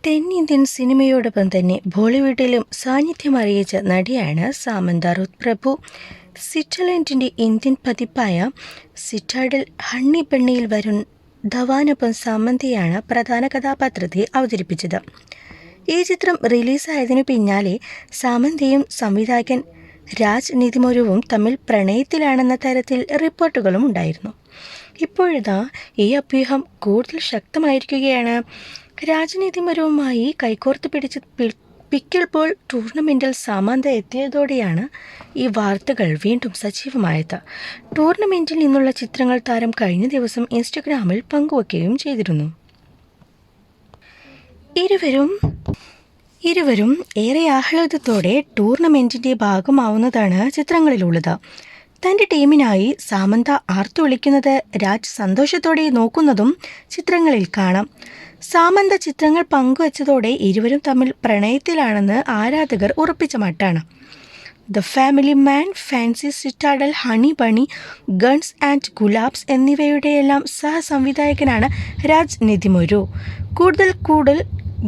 തെന്നിന്ത്യൻ സിനിമയോടൊപ്പം തന്നെ ബോളിവുഡിലും സാന്നിധ്യം അറിയിച്ച നടിയാണ് സാമന്ത റുത്ത് പ്രഭു. സ്വിറ്റ്സർലൻഡിൻ്റെ ഇന്ത്യൻ പതിപ്പായ സിറ്റാഡൽ ഹണി ബണ്ണിയിൽ വരുൺ ധവാനൊപ്പം സാമന്തയാണ് പ്രധാന കഥാപാത്രത്തെ അവതരിപ്പിച്ചത്. ഈ ചിത്രം റിലീസായതിനു പിന്നാലെ സാമന്തയും സംവിധായകൻ രാജ് നിതിമുരുവും തമ്മിൽ പ്രണയത്തിലാണെന്ന തരത്തിൽ റിപ്പോർട്ടുകളും ഉണ്ടായിരുന്നു. ഇപ്പോഴിതാ ഈ അഭ്യൂഹം കൂടുതൽ ശക്തമായിരിക്കുകയാണ്. രാജനീതിപരവുമായി കൈകോർത്ത് പിടിച്ച് പിക്കിൾ ബോൾ ടൂർണമെൻറ്റിൽ സാമന്ത എത്തിയതോടെയാണ് ഈ വാർത്തകൾ വീണ്ടും സജീവമായത്. ടൂർണമെൻറ്റിൽ നിന്നുള്ള ചിത്രങ്ങൾ താരം കഴിഞ്ഞ ദിവസം ഇൻസ്റ്റഗ്രാമിൽ പങ്കുവയ്ക്കുകയും ചെയ്തിരുന്നു. ഇരുവരും ഏറെ ആഹ്ലാദത്തോടെ ടൂർണമെൻറ്റിൻ്റെ ഭാഗമാവുന്നതാണ് ചിത്രങ്ങളിലുള്ളത്. തൻ്റെ ടീമിനായി സാമന്ത ആർത്തു വിളിക്കുന്നത് രാജ് സന്തോഷത്തോടെ നോക്കുന്നതും ചിത്രങ്ങളിൽ കാണാം. സാമന്ത ചിത്രങ്ങൾ പങ്കുവച്ചതോടെ ഇരുവരും തമ്മിൽ പ്രണയത്തിലാണെന്ന് ആരാധകർ ഉറപ്പിച്ച മട്ടാണ്. ദ ഫാമിലി മാൻ, ഫാൻസി, Citadel, honey bunny, guns and Gulaabs എന്നിവയുടെയെല്ലാം സഹസംവിധായകനാണ് രാജ് നിതിമുരു. കൂടുതൽ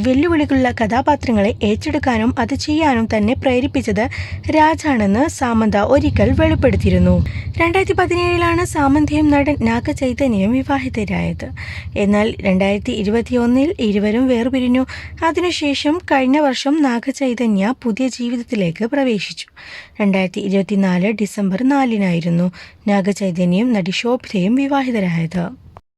വെല്ലുവിളികളുള്ള കഥാപാത്രങ്ങളെ ഏറ്റെടുക്കാനും അത് ചെയ്യാനും തന്നെ പ്രേരിപ്പിച്ചത് രാജാണെന്ന് സാമന്ത ഒരിക്കൽ വെളിപ്പെടുത്തിയിരുന്നു. 2017 സാമന്തയും നടൻ നാഗ ചൈതന്യയും വിവാഹിതരായത്. എന്നാൽ 2021 ഇരുവരും വേർപിരിഞ്ഞു. അതിനുശേഷം കഴിഞ്ഞ വർഷം നാഗ ചൈതന്യ പുതിയ ജീവിതത്തിലേക്ക് പ്രവേശിച്ചു. 2024 ഡിസംബർ 4 നാഗ ചൈതന്യയും നടി ശോഭിതയും വിവാഹിതരായത്.